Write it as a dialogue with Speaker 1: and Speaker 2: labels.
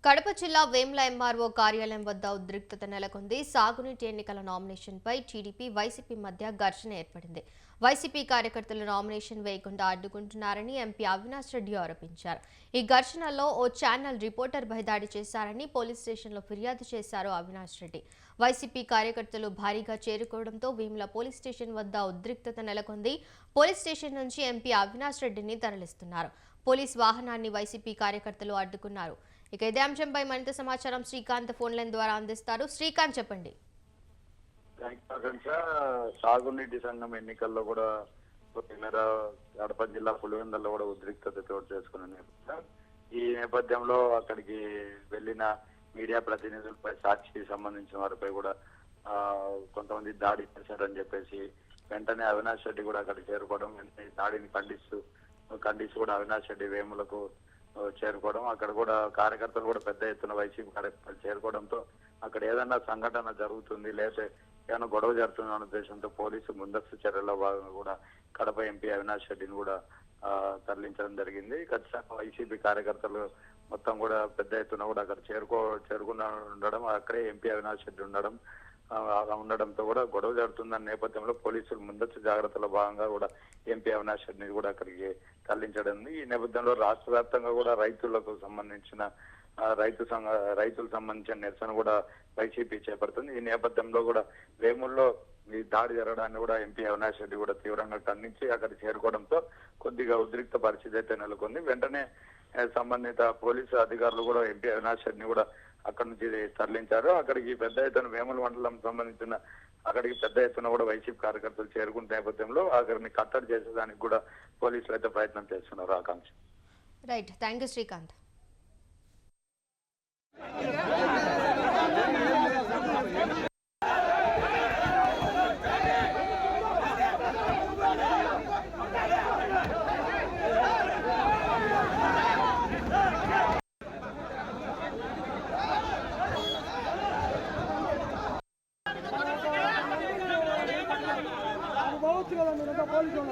Speaker 1: కడప జిల్లా వేమ్ల ఎంఆర్ఓ కార్యాలయం వద్ద ఉద్రిక్తత నెలకొంది. సాగునీటి ఎన్నికల నామినేషన్పై టీడీపీ, వైసీపీ మధ్య ఘర్షణ ఏర్పడింది. వైసీపీ కార్యకర్తలు నామినేషన్ వేయకుండా అడ్డుకుంటున్నారని ఎంపీ అవినాష్ రెడ్డి ఆరోపించారు. ఈ ఘర్షణలో ఓ ఛానల్ రిపోర్టర్పై దాడి చేశారని పోలీస్ స్టేషన్లో ఫిర్యాదు చేశారు అవినాష్ రెడ్డి. వైసీపీ కార్యకర్తలు భారీగా చేరుకోవడంతో వేమ్ల పోలీస్ స్టేషన్ వద్ద ఉద్రిక్తత నెలకొంది. పోలీస్ స్టేషన్ నుంచి ఎంపీ అవినాష్ రెడ్డిని తరలిస్తున్నారు. పోలీస్ వాహనాన్ని వైసీపీ కార్యకర్తలు అడ్డుకున్నారు. ఇక ఇదే అంశంపై మరింత సమాచారం శ్రీకాంత్ ఫోన్ లైన్ ద్వారా అందిస్తారు. శ్రీకాంత్, చెప్పండి.
Speaker 2: సాగునీటి సంఘం ఎన్నికల్లో కూడా కడప జిల్లా పులివెందులలో కూడా ఉద్రిక్తత చోటు చేసుకున్న ఈ నేపథ్యంలో అక్కడికి వెళ్లిన మీడియా ప్రతినిధులపై సాక్షికి సంబంధించిన వారిపై కూడా కొంతమంది దాడి చేశారని చెప్పేసి వెంటనే అవినాష్ రెడ్డి కూడా అక్కడికి చేరుకోవడం, వెంటనే దాడిని ఖండిస్తూ కూడా అవినాష్ రెడ్డి వేములకు చేరుకోవడం, అక్కడ కూడా కార్యకర్తలు కూడా పెద్ద ఎత్తున వైసీపీ కార్యకర్తలు చేరుకోవడంతో అక్కడ ఏదన్నా సంఘటన జరుగుతుంది లేకపోతే ఏమైనా గొడవ జరుగుతున్న ఉద్దేశంతో పోలీసు ముందస్తు చర్యల్లో భాగంగా కూడా కడప ఎంపీ అవినాష్ రెడ్డిని కూడా తరలించడం జరిగింది. ఖచ్చితంగా వైసీపీ కార్యకర్తలు మొత్తం కూడా పెద్ద ఎత్తున కూడా అక్కడ చేరుకున్న ఉండడం, అక్కడే ఎంపీ అవినాష్ రెడ్డి ఉండడంతో కూడా గొడవ జరుగుతుందన్న నేపథ్యంలో పోలీసులు ముందస్తు జాగ్రత్తల భాగంగా కూడా ఎంపీ అవినాష్ రెడ్డిని కూడా అక్కడికి తరలించడం. ఈ నేపథ్యంలో రాష్ట్ర వ్యాప్తంగా కూడా రైతులకు సంబంధించిన రైతులకు సంబంధించిన నిరసన కూడా వైసీపీ చేపడుతుంది. ఈ నేపథ్యంలో కూడా వేముల్లో ఈ దాడి జరగడాన్ని కూడా ఎంపీ అవినాష్ రెడ్డి కూడా తీవ్రంగా ఖండించి అక్కడ చేరుకోవడంతో కొద్దిగా ఉద్రిక్త పరిస్థితి అయితే నెలకొంది. వెంటనే సంబంధిత పోలీసు అధికారులు కూడా ఎంపీ అవినాష్ రెడ్డిని కూడా అక్కడి నుంచి తరలించారు. అక్కడికి పెద్ద ఎత్తున వేముల మండలం సంబంధించిన అక్కడికి పెద్ద ఎత్తున కూడా వైసీపీ కార్యకర్తలు చేరుకున్న నేపథ్యంలో అక్కడిని కట్టడి చేసేదానికి కూడా పోలీసులు అయితే ప్రయత్నం చేస్తున్నారు. Akanksha.
Speaker 1: Right, thank you Srikanth.
Speaker 3: Police